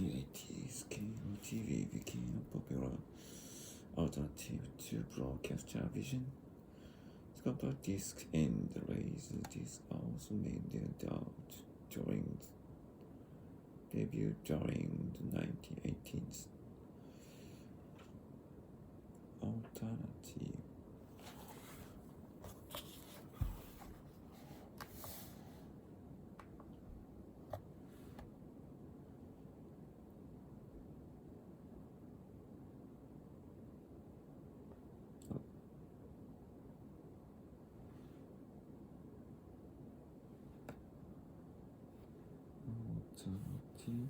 1980s, cable TV became a popular alternative to broadcast television. The compact disc and the Laserdisc also made their debut during the 1980s. Alternative. Alternative.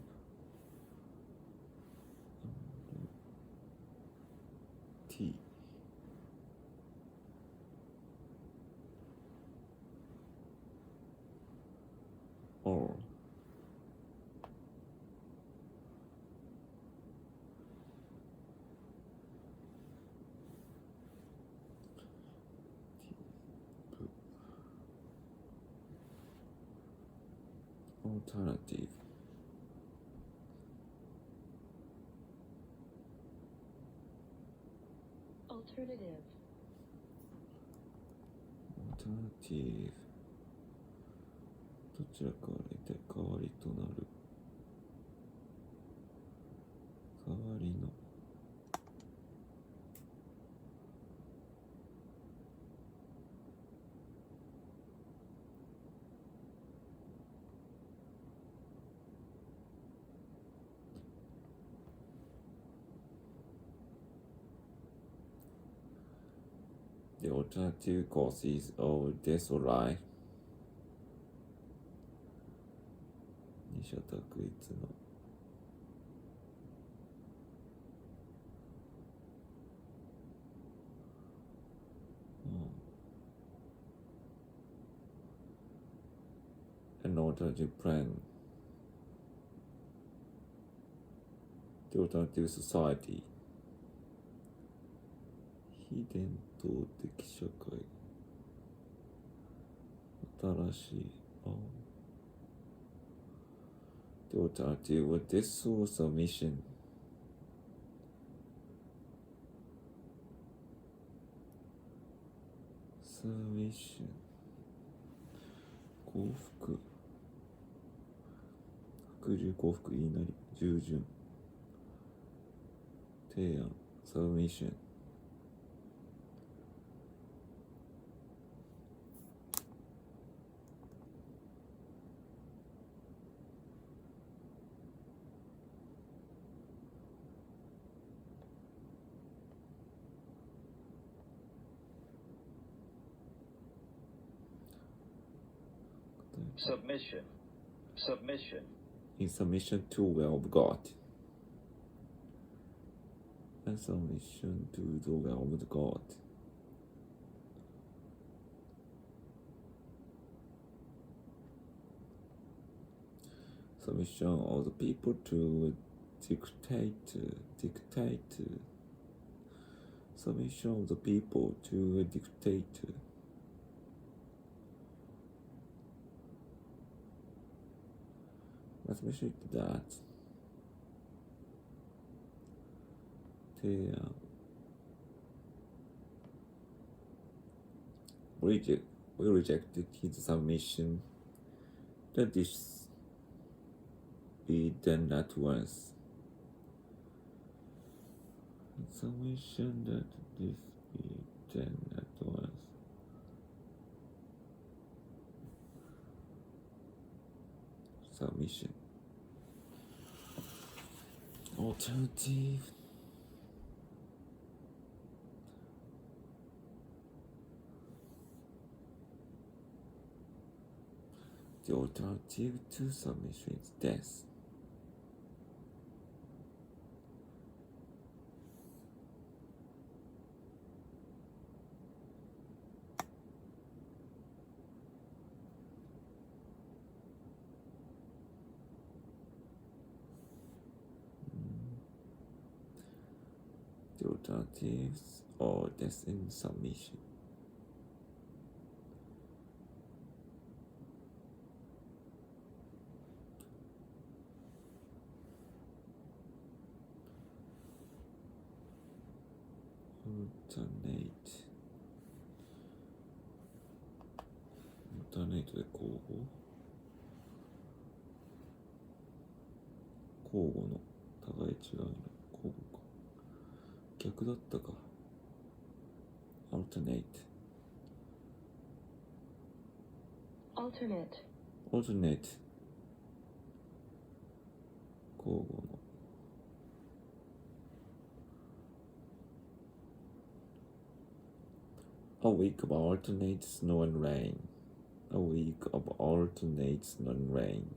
T. Or alternative. Alternative. Alternative. どちらかで代わりとなる。代わりの。The alternative causes of death or life. 二者択一の。An alternative plan. The alternative society. 非伝統的社会。新しい。The alternative was death or submission. Submission. 幸福。服従幸福言いなり。従順。提案。Submission. Submission. Submission. In submission to will of God. And submission to the will of God. Submission of the people to dictate. Submission of the people to a dictator. Let's make sure that they we rejected his submission. Let this be done at once. Submission that this be done at once. Submission. Alternative. The alternative to submission is death. The alternatives are death and submission. alternate で交互の互い違うの交互か逆だったかalternate alternate, alternate 交互のA week of alternate snow and rain. A week of alternate snow and rain.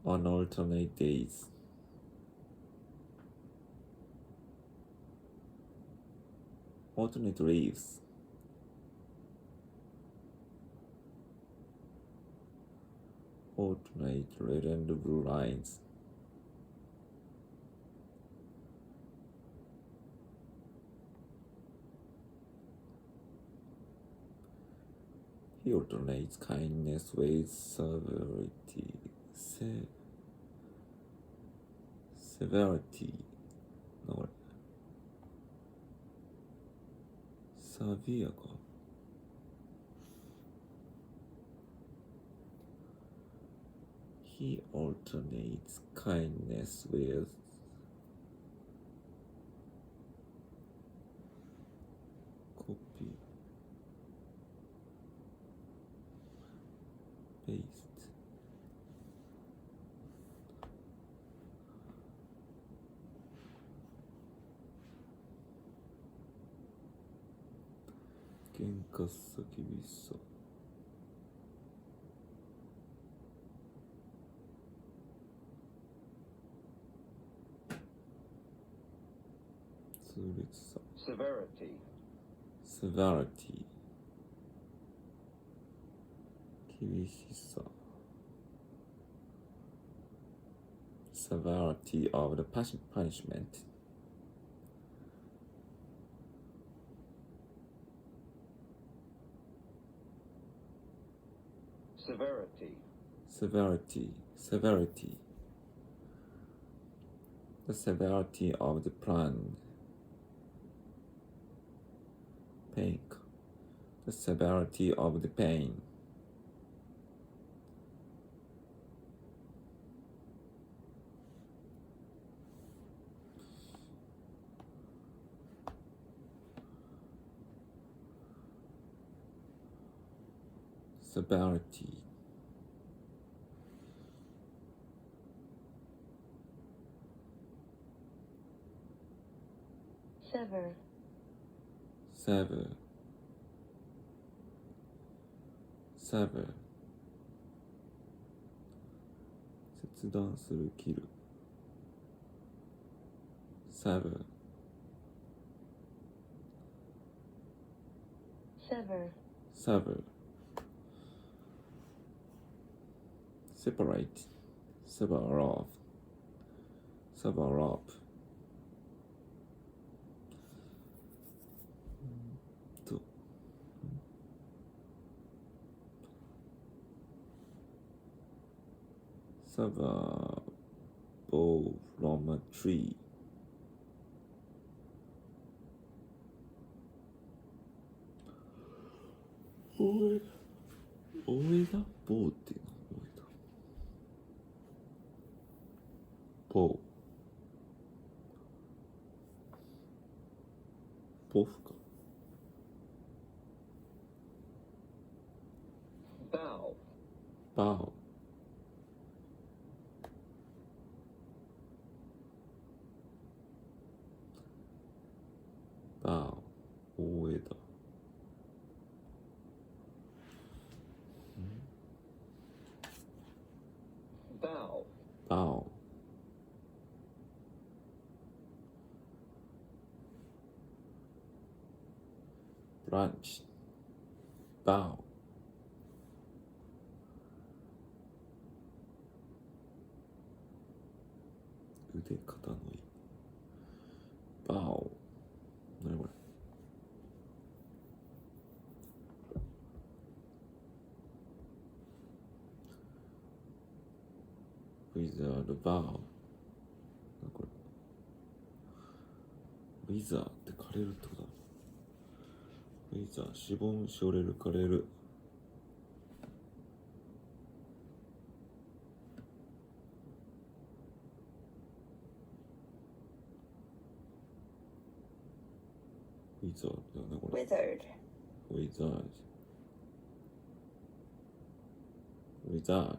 On alternate days. Alternate leaves. Alternate red and blue lines. He alternates kindness with severity. Severity. No. Severe か。He alternates kindness with copy paste喧嘩さ厳しさ痛烈さ severity, severity 厳しさ severity of the punishment severity, severity the severity of the plan pain the severity of the pain severity sever, sever切断する切る sever sever, sever separate sever off sever upと sever bow from a tree大枝棒っていうの棒ポフか bow, バオバオ大枝 bow, バオブランチバオ腕肩のいいバオ何これ wizard bow これウィザーって枯れるってことだ。ウィザー、しぼむ、しおれる、枯れる。ウィザーだよね、これ。withered, ウィザード。ウィザード。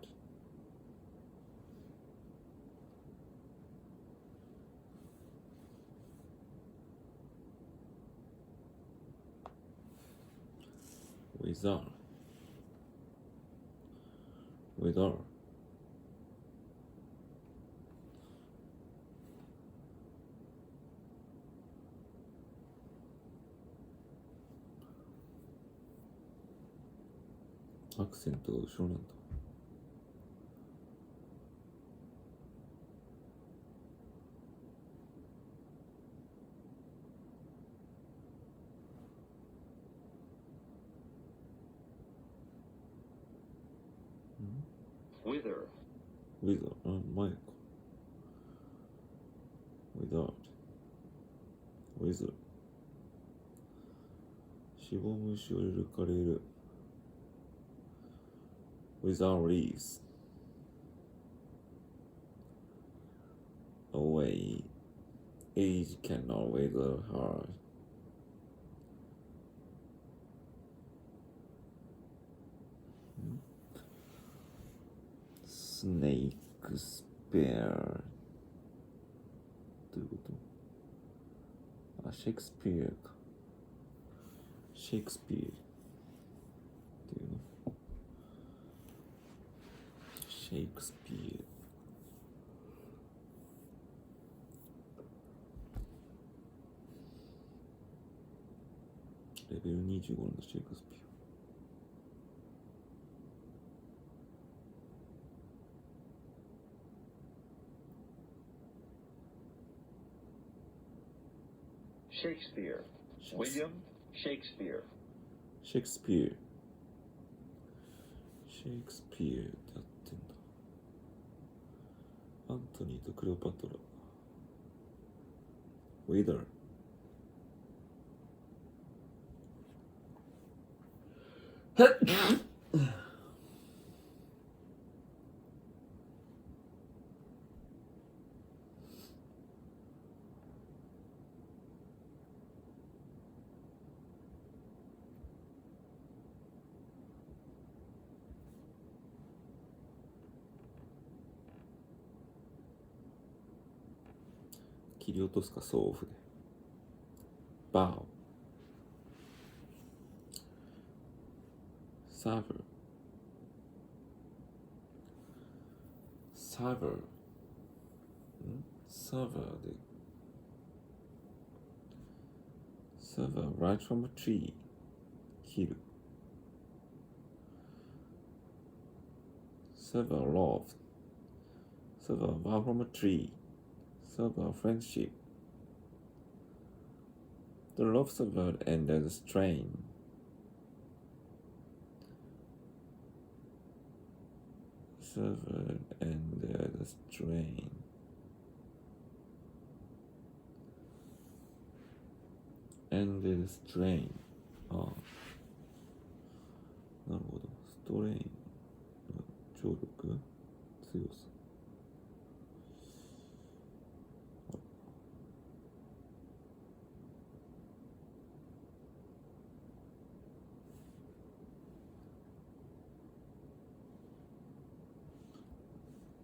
ウィザード。ウィザード。アクセントが後ろなんだ。wither, ウィザード、前か。ウィザード。ウィザード。しぼむ、しおれる、枯れる。Without leaves. Away. Age cannot wither her. Snake spear. どういうこと？シェイクスピアか。シェイクスピアっていうの？シェイクスピア。レベル25のシェイクスピア。Shakespeare, William Shakespeare, シェイクスピア。シェイクスピアってやってんだ。アントニーとクレオパトラ。ウィダー。切り落とすか、ソーフで。バー。サーバー。サーバー。サーバーで。サーバー、right from a tree。切る。サーバー、love。サーバー、bow from a tree。サーバー、friendship。The love severed and the strain. Severed and the strain. And the strain. ああ。なるほど。ストレインの張力、強さ。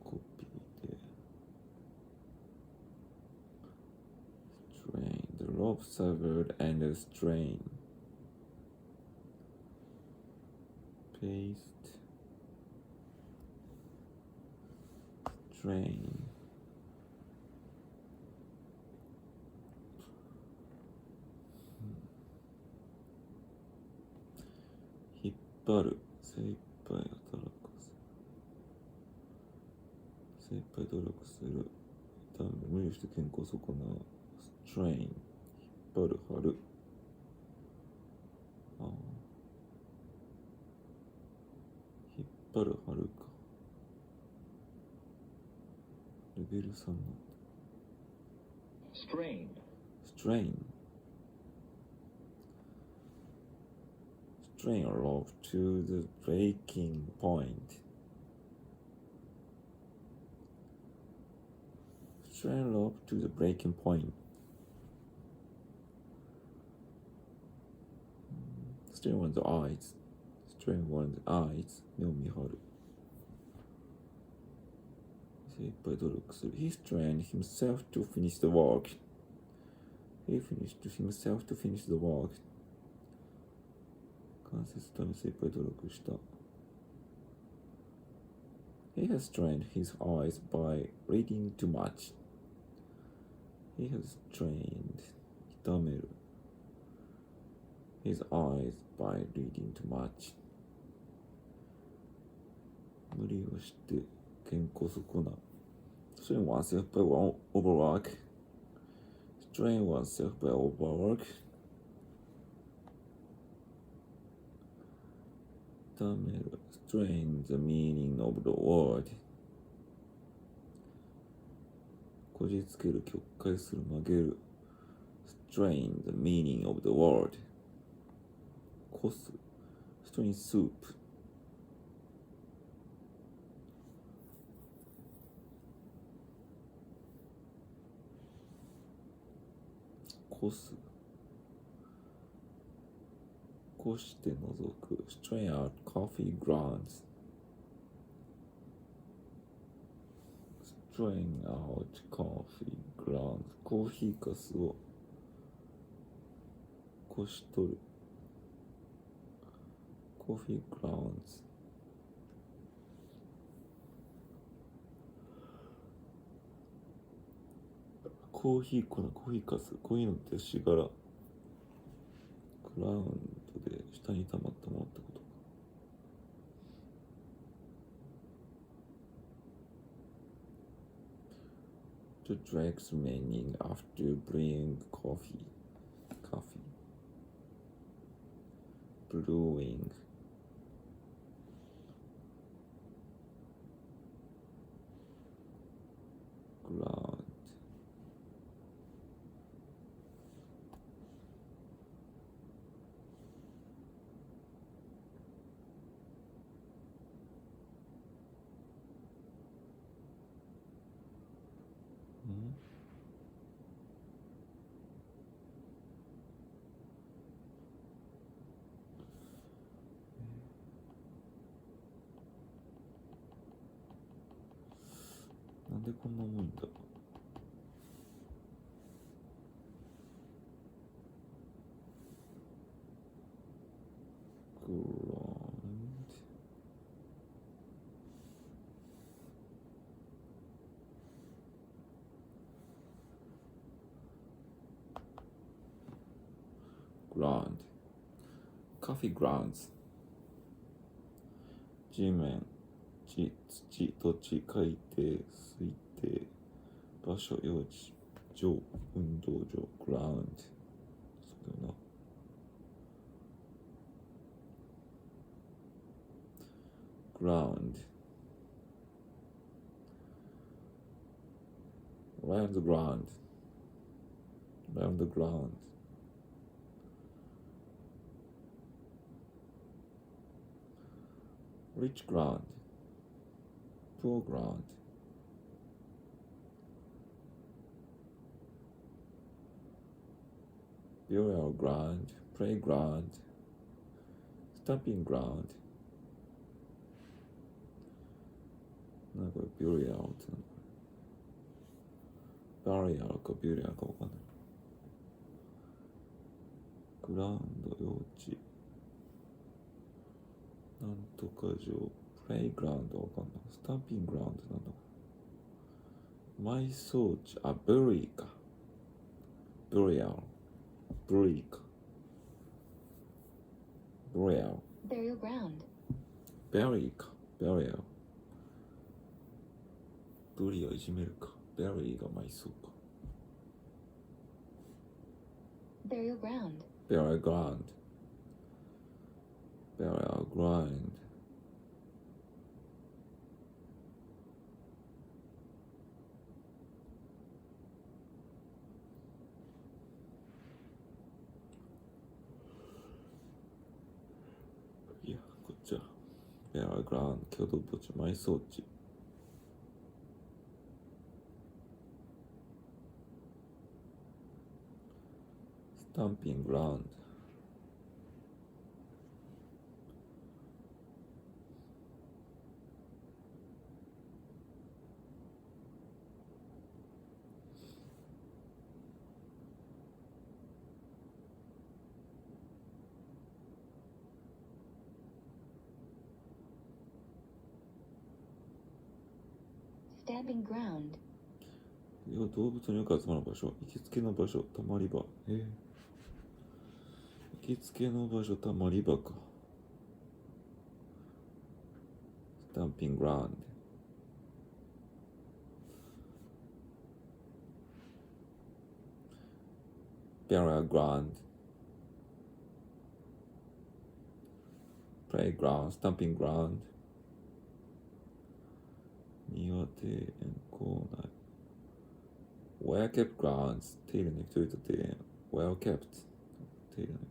コピーで。strain. The rope severed and the strain. Paste. Strain. 引っ張る。精一杯働かせ。精一杯努力する。無理して健康損なう。strain。引っ張る、張る。ああ。引っ張る、張るか。レベル3の strain, strain a rope to the breaking point. Strain rope to the breaking point. Strain one's eyes. Strain one's eyes. 目を見張る。精一杯努力する。He strained himself to finish the work. He finished himself to finish the work. 完成するため精一杯努力した。He has strained his eyes by reading too much. He has strained 痛める his eyes by reading too much. 無理をして健康損な。Strain oneself by overwork. Strain oneself by overwork. 痛める strain the meaning of the word. こじつける曲解する曲げる strain the meaning of the word. こす strain soup. こすこして除く strain out coffee grounds. Strain out coffee grounds. コーヒーかすをこし取る coffee grounds. コーヒー粉コーヒーかすこういうのってしがらグラウンドで下に溜まったものってことか。To drag's meaning after brewing coffee. Brewing. Ground. Hmm? なんでこんな重いんだ。ground coffee grounds 地面地土地海底水底場所用地場運動場 ground そうだよなground round the ground round the ground rich ground poor ground burial ground playground stamping ground なんかビュリアルってバリアルかビュリアルかわかんないグラウンド幼稚なんとか場プレイグラウンドわかんないスタンピンググラウンドなんだ埋葬地ブリーかブリアルブリーかブリアル Burial ground. ベリーかベリアルブリをいじめるかベリーが埋葬か Burial ground. burial ground burial ground burial ground 共同墓地埋葬地 stamping ground Stamping ground. 動物によく集まる場所行きつけの場所たまり場行きつけの場所たまり場か stamping ground burial ground playground stamping ground 庭庭園校内 well kept grounds 手入れの人々庭園 well kept 手入れの人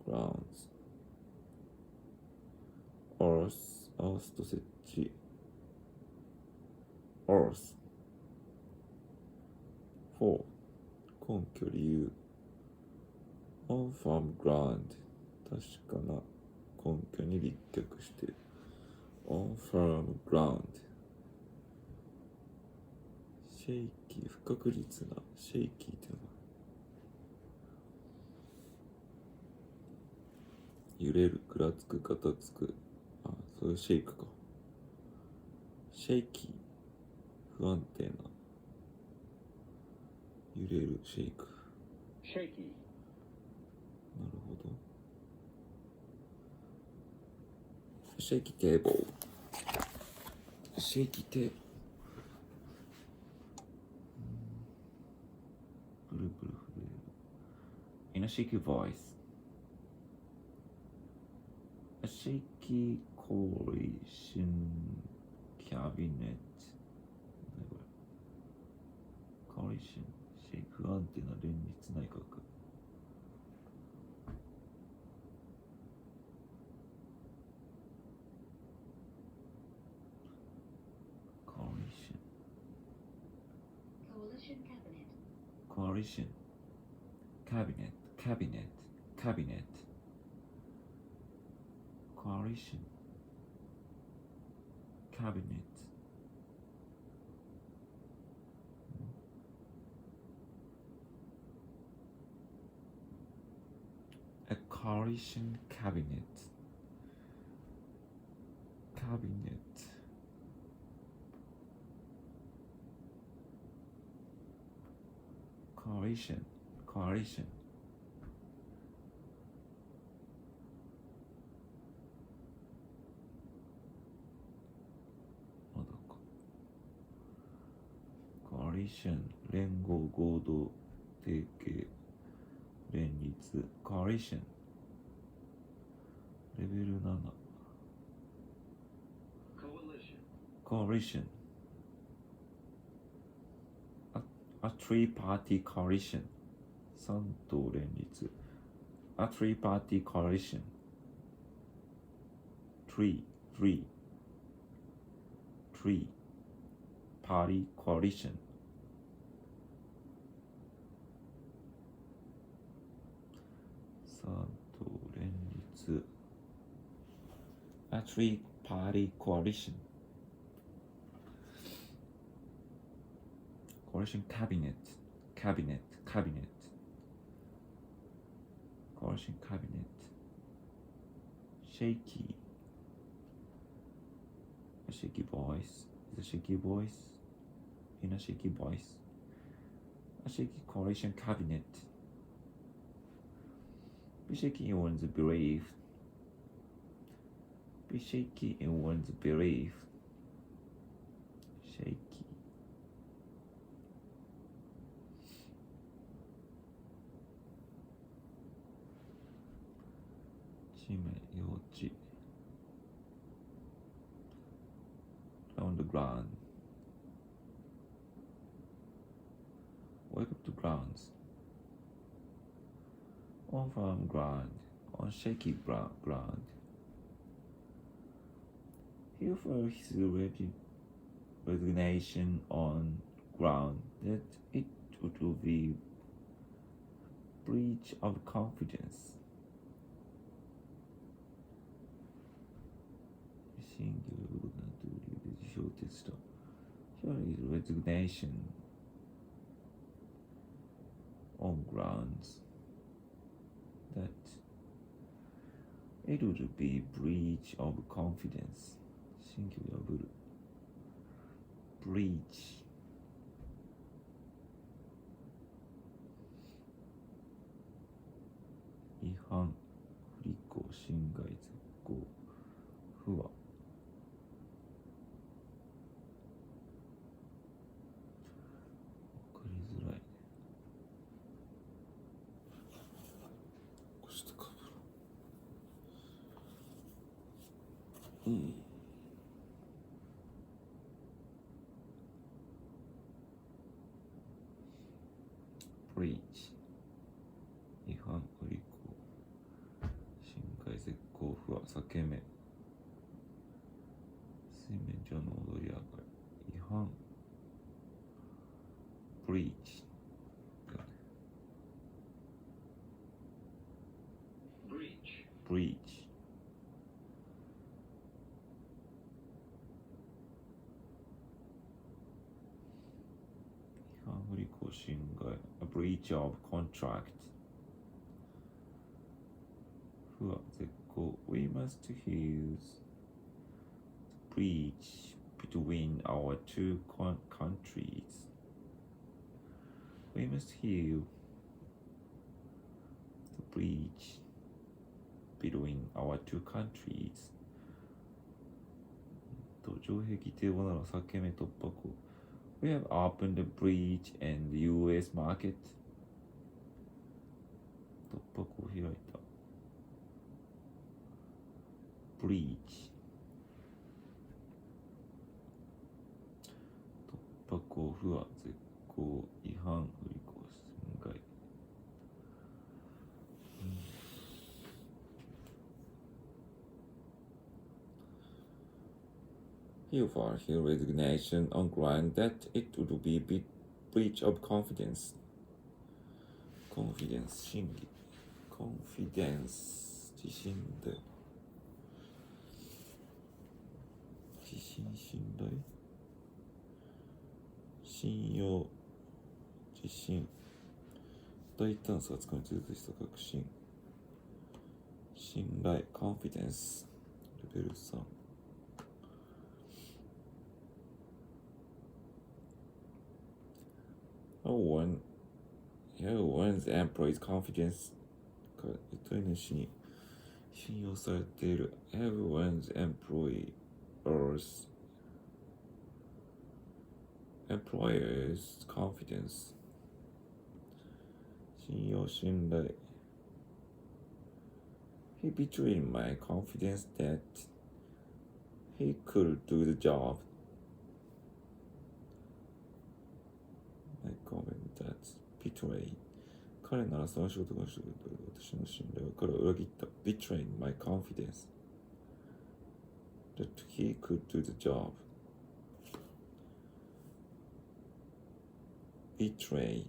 grounds earth と設置 earth for 根拠理由 on firm ground 確かな根拠に立脚して on firm ground シェイキー不確実なシェイキーっていうのは揺れるぐらつくガタつくそういうシェイクかシェイキー不安定な揺れるシェイク Shaky. なるほどシェイキーテーブルシェイキーテーブルブルブル震える In a shaky voice A shaky coalition cabinet コアリションシェイク不安定な連立内閣Coalition cabinet. coalition cabinet coalition cabinet a coalition cabinet coalitionまだかコアリション連合合同提携連立コアリションレベル7 coalition a three-party coalition 三党連立 a three-party coalition three party coalition 三党連立 a three-party coalition coalition cabinet coalition cabinet shaky a shaky voice is a shaky voice in a shaky voice a shaky coalition cabinet be shaky in one's belief be shaky in one's belief shaky地面幼稚 on the ground wake up to grounds on firm ground on shaky ground He filed his resignation on ground that it would be breach of confidence. 審議を呼ぶなという理由で辞表を提出した。He filed his resignation on grounds that it would be breach of confidence. 審議を破る。breach 違反、不履行、侵害、絶行、不和。わかりづらいね。これちょっとかぶろう。breach 違反、不履行、侵害、絶行、不和、裂け目、水面上の踊り上がり、違反、breach だね。breach 違反、不履行、侵害、a breach of contract 不和、絶行、we must heal the breach between our two countries. We must heal the breach between our two countries. 城壁堤防なら裂け目突破口。We have opened a breach in the US market. 突破口を開いた。breach 突破口、不和、絶行、違反、不履行、侵害。He filed his resignation on ground that it would be a breach of confidence. confidence 審議 confidence 自信だよ。自信、信頼、信用、自信、大胆さがつかみ続けした確信、信頼、confidence レベル3。How one's employees' confidence か雇い主に信用されている Everyone's employers' confidence 信用、信頼 He betrayed my confidence that he could do the job. My comment that's betray 彼ならその仕事がしてくれた。私の信頼は彼を裏切った。Betrayed my confidence that he could do the job. Betray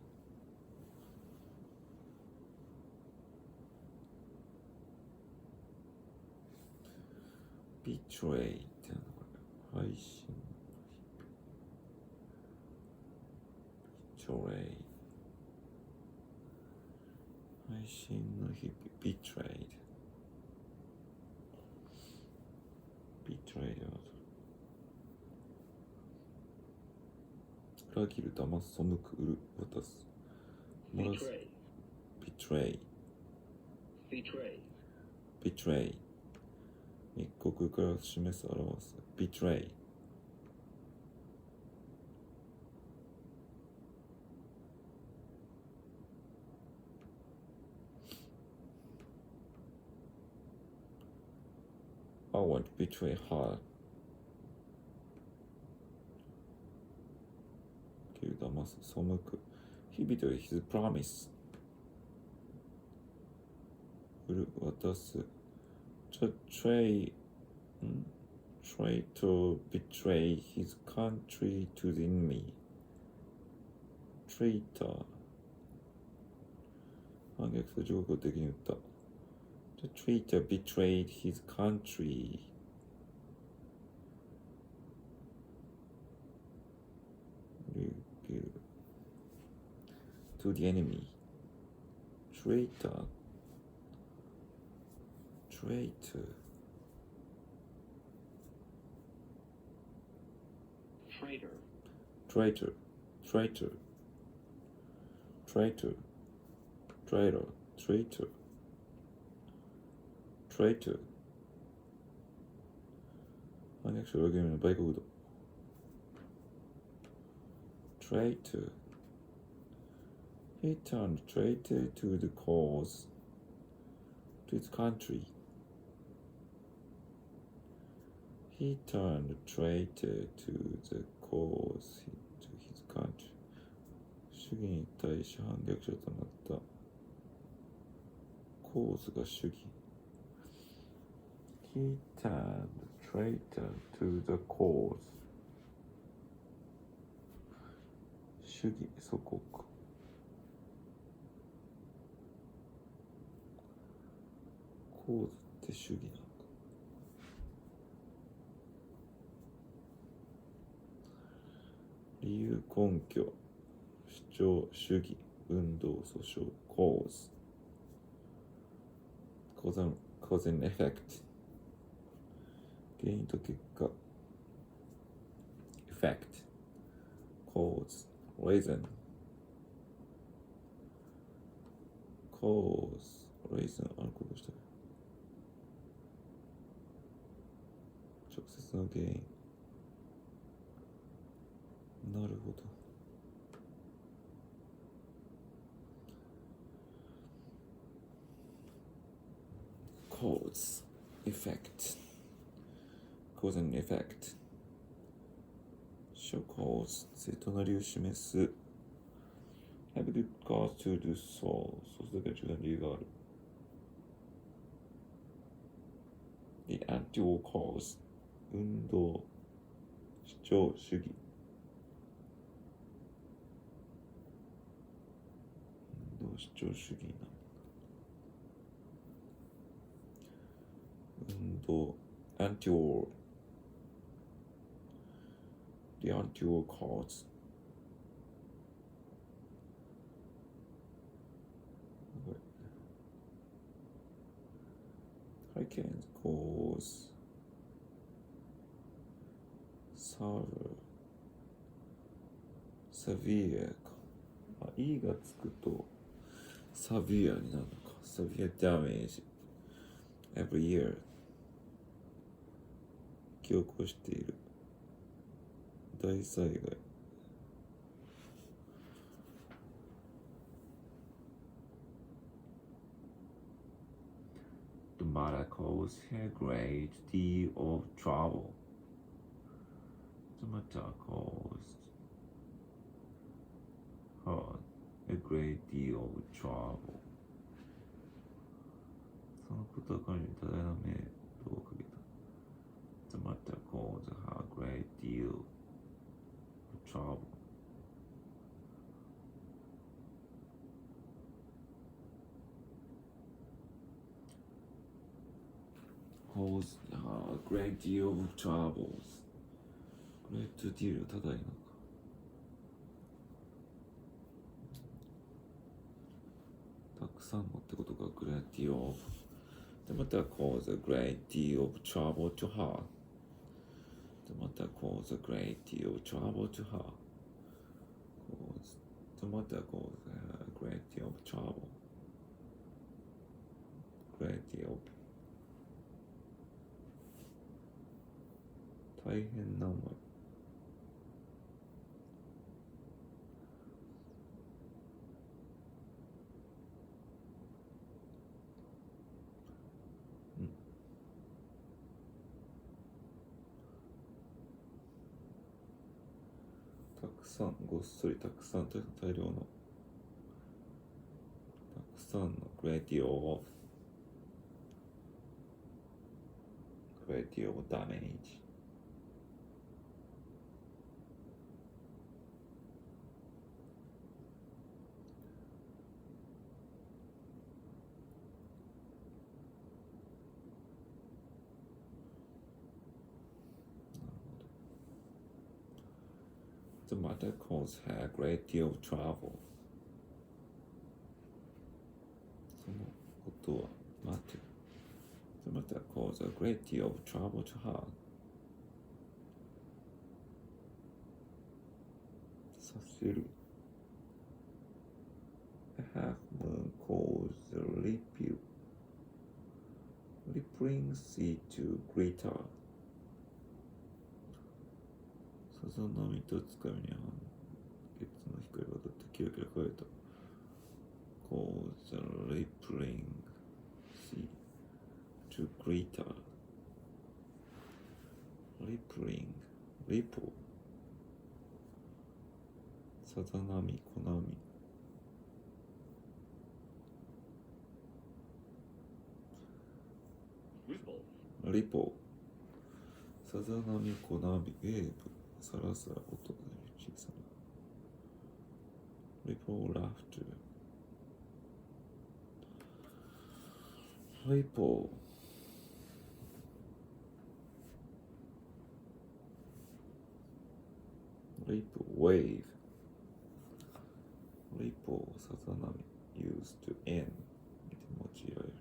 Betray ってなんだこれ。配信。Betray 配信の日々。Betrayed Betrayed 裏切る、騙す、背く、売る、渡す。漏らす。Betray Betray 密告から示す、表す。Betray I won't betray her 騙す、背く。He betrayed his promise 売る、渡す。Trade traitor betray his country to the enemy. Traitor 反逆と上皇的に言った。The traitor betrayed his country. To the enemy. Traitor. Traitor. Traitor. Traitor. Traitor. Traitor. Traitor. Traitor. Traitor. 反逆者を裏切るの売国度。Traitor. He turned traitor to the cause, to his country. He turned traitor to the cause, to his country. 主義に対し反逆者となったコーズが主義。He turned traitor to the cause. 主義、祖国。コーズって主義なのか。理由、根拠、主張、主義、運動、訴訟、コーズ。cause and effect。原因と結果。effect。cause。reason。cause。reason。あることしたね。直接の原因。なるほど。cause, effect, cause and effect. show cause 正当な理由を示す。have good cause to do so そうするときは重要な理由がある。the actual cause 運動、主張、主義。運動、主張、主義な。運動、anti-war the anti-war cause hurricanes cause severe か。E がつくと severe になるのか。severe damage every year 引き起こしている大災害。The matter caused a great deal of trouble. The matter caused her a great deal of trouble. そのことは彼に多大な迷惑をかけた。The matter caused her a great deal of trouble. Caused her a great deal of troubles. Great deal 多大なのか。たくさんのってことが great deal of The matter caused a great deal of trouble to her. The matter caused a great deal of trouble to her. The matter caused a great deal of trouble. Great deal. 大変な思い。たくさん、ごっそりたくさんという大量のたくさんの great deal of damage The matter caused her a great deal of trouble. そのことは待て。The matter caused a great deal of trouble to her. させる。A half moon caused a rippling sea to greet her. さざ波とつかみに月の光が当たってキラキラ輝いた。Caused a rippling sea to greet her. Ripple. さざ波、小波。Ripple. さざ波、小波、ウェーブ。さらさら音が出る小さな。Ripple laughter. Ripple. Wave. Ripple さざ波 used to end で用いられる。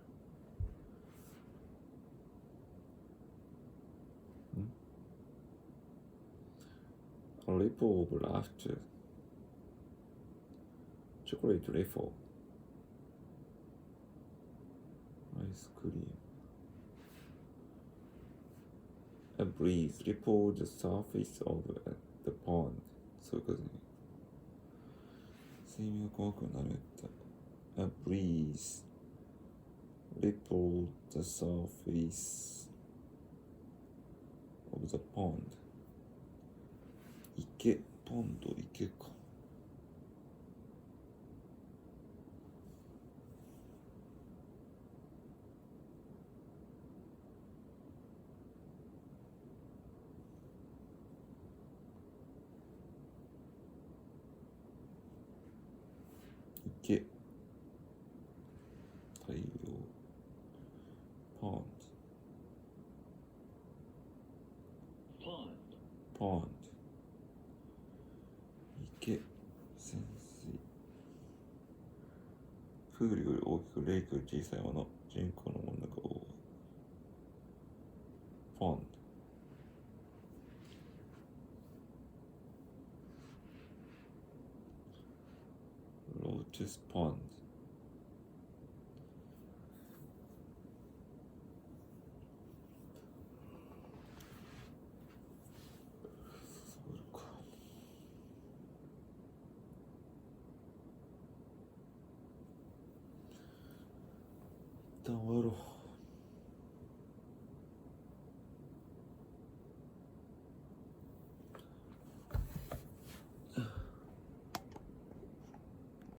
A ripple of laughter. Chocolate ripple. Ice cream. A breeze rippled the surface of the pond. そういうことね。睡眠が怖くなるって。A breeze rippled the surface of the pond. 池、ポンド、池か。池、太陽、pond,池、潜水、プールより大きくレイクより小さいもの、人口のものが多い。pond, Lotus pond,そうか。一旦終わろう。